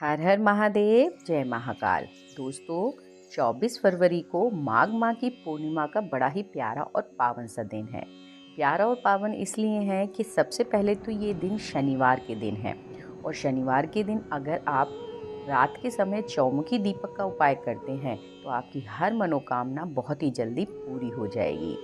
हर हर महादेव, जय महाकाल। दोस्तों, 24 फरवरी को माघ माह की पूर्णिमा का बड़ा ही प्यारा और पावन सा दिन है। प्यारा और पावन इसलिए है कि सबसे पहले तो ये दिन शनिवार के दिन है और शनिवार के दिन अगर आप रात के समय चौमुखी दीपक का उपाय करते हैं तो आपकी हर मनोकामना बहुत ही जल्दी पूरी हो जाएगी।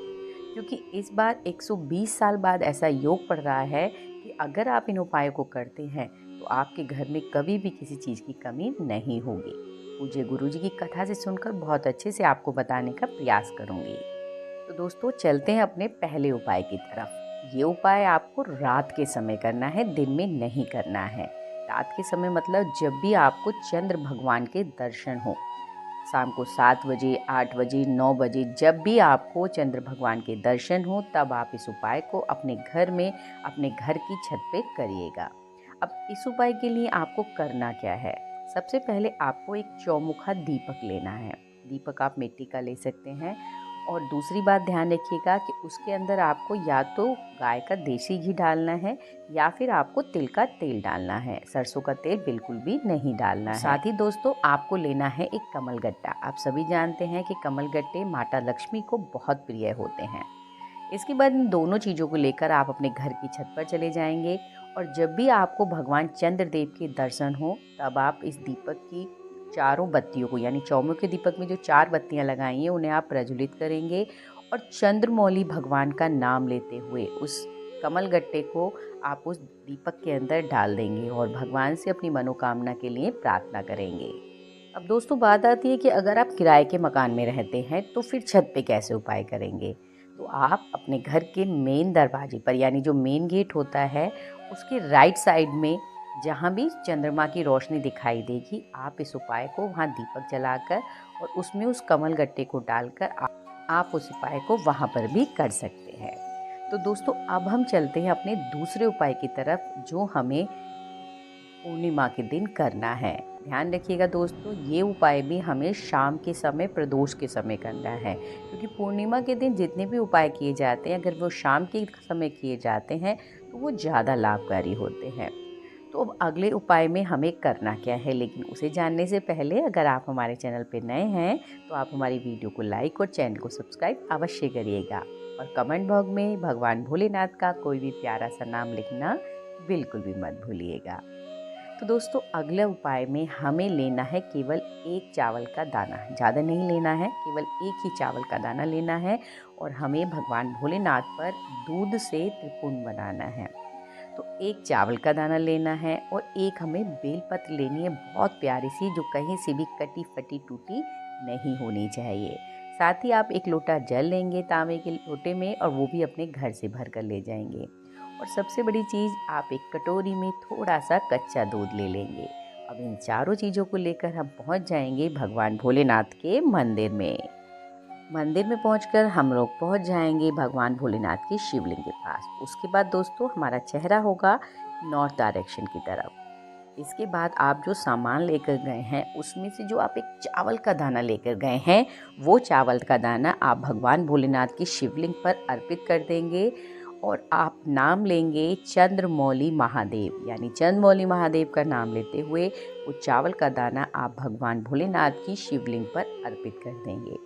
क्योंकि इस बार 120 साल बाद ऐसा योग पड़ रहा है कि अगर आप इन उपायों को करते हैं तो आपके घर में कभी भी किसी चीज़ की कमी नहीं होगी। पूज्य गुरुजी की कथा से सुनकर बहुत अच्छे से आपको बताने का प्रयास करूंगी। तो दोस्तों, चलते हैं अपने पहले उपाय की तरफ। ये उपाय आपको रात के समय करना है, दिन में नहीं करना है। रात के समय मतलब जब भी आपको चंद्र भगवान के दर्शन हो, शाम को 7 बजे, 8 बजे, 9 बजे, जब भी आपको चंद्र भगवान के दर्शन हो तब आप इस उपाय को अपने घर में, अपने घर की छत पे करिएगा। अब इस उपाय के लिए आपको करना क्या है? सबसे पहले आपको एक चौमुखा दीपक लेना है। दीपक आप मिट्टी का ले सकते हैं। और दूसरी बात ध्यान रखिएगा कि उसके अंदर आपको या तो गाय का देसी घी डालना है या फिर आपको तिल का तेल डालना है। सरसों का तेल बिल्कुल भी नहीं डालना है। साथ ही दोस्तों, आपको लेना है एक कमल गट्टा। आप सभी जानते हैं कि कमल गट्टे माता लक्ष्मी को बहुत प्रिय होते हैं। इसके बाद इन दोनों चीज़ों को लेकर आप अपने घर की छत पर चले जाएंगे और जब भी आपको भगवान चंद्रदेव के दर्शन हो तब आप इस दीपक की चारों बत्तियों को, यानी चौमुखी दीपक में जो 4 बत्तियां लगाई हैं उन्हें आप प्रज्वलित करेंगे और चंद्रमौली भगवान का नाम लेते हुए उस कमल गट्टे को आप उस दीपक के अंदर डाल देंगे और भगवान से अपनी मनोकामना के लिए प्रार्थना करेंगे। अब दोस्तों, बात आती है कि अगर आप किराए के मकान में रहते हैं तो फिर छत पे कैसे उपाय करेंगे। तो आप अपने घर के मेन दरवाजे पर, यानी जो मेन गेट होता है उसके राइट साइड में जहाँ भी चंद्रमा की रोशनी दिखाई देगी, आप इस उपाय को वहाँ दीपक जलाकर और उसमें उस कमल गट्टे को डालकर आप उस उपाय को वहाँ पर भी कर सकते हैं। तो दोस्तों, अब हम चलते हैं अपने दूसरे उपाय की तरफ जो हमें पूर्णिमा के दिन करना है। ध्यान रखिएगा दोस्तों, ये उपाय भी हमें शाम के समय, प्रदोष के समय करना है। क्योंकि पूर्णिमा के दिन जितने भी उपाय किए जाते हैं, अगर वो शाम के समय किए जाते हैं तो वो ज़्यादा लाभकारी होते हैं। तो अब अगले उपाय में हमें करना क्या है, लेकिन उसे जानने से पहले अगर आप हमारे चैनल पर नए हैं तो आप हमारी वीडियो को लाइक और चैनल को सब्सक्राइब अवश्य करिएगा। और कमेंट बॉक्स में भगवान भोलेनाथ का कोई भी प्यारा सा नाम लिखना बिल्कुल भी मत भूलिएगा। तो दोस्तों, अगले उपाय में हमें लेना है केवल एक चावल का दाना। ज़्यादा नहीं लेना है, केवल एक ही चावल का दाना लेना है और हमें भगवान भोलेनाथ पर दूध से त्रिपुंड बनाना है। तो एक चावल का दाना लेना है और एक हमें बेलपत्र लेनी है, बहुत प्यारी सी, जो कहीं से भी कटी फटी टूटी नहीं होनी चाहिए। साथ ही आप एक लोटा जल लेंगे तांबे के लोटे में और वो भी अपने घर से भर कर ले जाएंगे। और सबसे बड़ी चीज़, आप एक कटोरी में थोड़ा सा कच्चा दूध ले लेंगे। अब इन चारों चीज़ों को लेकर हम पहुंच जाएंगे भगवान भोलेनाथ के मंदिर में। मंदिर में पहुंचकर हम लोग पहुंच जाएंगे भगवान भोलेनाथ की शिवलिंग के पास। उसके बाद दोस्तों, हमारा चेहरा होगा नॉर्थ डायरेक्शन की तरफ। इसके बाद आप जो सामान लेकर गए हैं उसमें से जो आप एक चावल का दाना लेकर गए हैं, वो चावल का दाना आप भगवान भोलेनाथ की शिवलिंग पर अर्पित कर देंगे और आप नाम लेंगे चंद्रमौली महादेव, यानी चंद्रमौली महादेव का नाम लेते हुए वो चावल का दाना आप भगवान भोलेनाथ की शिवलिंग पर अर्पित कर देंगे।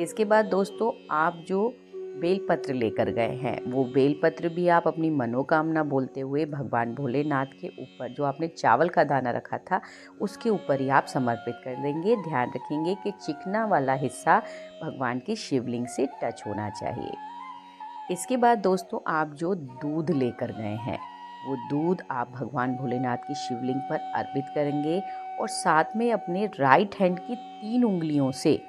इसके बाद दोस्तों, आप जो बेलपत्र लेकर गए हैं वो बेलपत्र भी आप अपनी मनोकामना बोलते हुए भगवान भोलेनाथ के ऊपर, जो आपने चावल का दाना रखा था उसके ऊपर ही आप समर्पित कर देंगे। ध्यान रखेंगे कि चिकना वाला हिस्सा भगवान की शिवलिंग से टच होना चाहिए। इसके बाद दोस्तों, आप जो दूध लेकर गए हैं वो दूध आप भगवान भोलेनाथ की शिवलिंग पर अर्पित करेंगे और साथ में अपने राइट हैंड की 3 उंगलियों से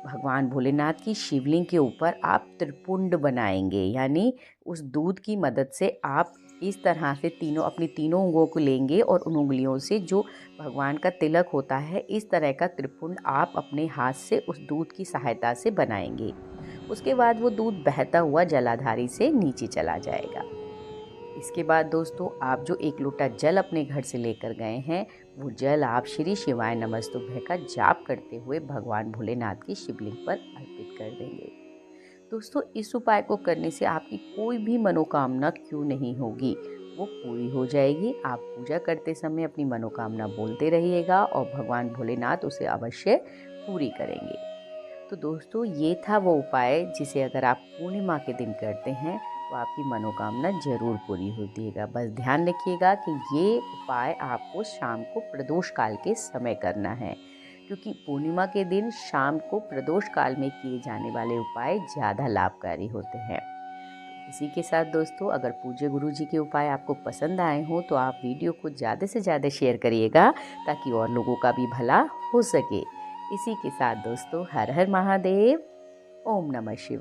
भगवान भोलेनाथ की शिवलिंग के ऊपर आप त्रिपुंड बनाएंगे। यानी उस दूध की मदद से आप इस तरह से अपनी तीनों उंगलियों को लेंगे और उन उंगलियों से जो भगवान का तिलक होता है, इस तरह का त्रिपुंड आप अपने हाथ से उस दूध की सहायता से बनाएंगे। उसके बाद वो दूध बहता हुआ जलाधारी से नीचे चला जाएगा। इसके बाद दोस्तों, आप जो एक लोटा जल अपने घर से लेकर गए हैं वो जल आप श्री शिवाय नमस्तुभ्य का जाप करते हुए भगवान भोलेनाथ की शिवलिंग पर अर्पित कर देंगे। दोस्तों, इस उपाय को करने से आपकी कोई भी मनोकामना क्यों नहीं होगी, वो पूरी हो जाएगी। आप पूजा करते समय अपनी मनोकामना बोलते रहिएगा और भगवान भोलेनाथ उसे अवश्य पूरी करेंगे। तो दोस्तों, ये था वो उपाय जिसे अगर आप पूर्णिमा के दिन करते हैं तो आपकी मनोकामना ज़रूर पूरी होतीगा। बस ध्यान रखिएगा कि ये उपाय आपको शाम को प्रदोष काल के समय करना है, क्योंकि पूर्णिमा के दिन शाम को प्रदोष काल में किए जाने वाले उपाय ज़्यादा लाभकारी होते हैं। इसी के साथ दोस्तों, अगर पूज्य गुरु जी के उपाय आपको पसंद आए हों तो आप वीडियो को ज़्यादा से ज़्यादा शेयर करिएगा, ताकि और लोगों का भी भला हो सके। इसी के साथ दोस्तों, हर हर महादेव, ओम नमः शिवाय।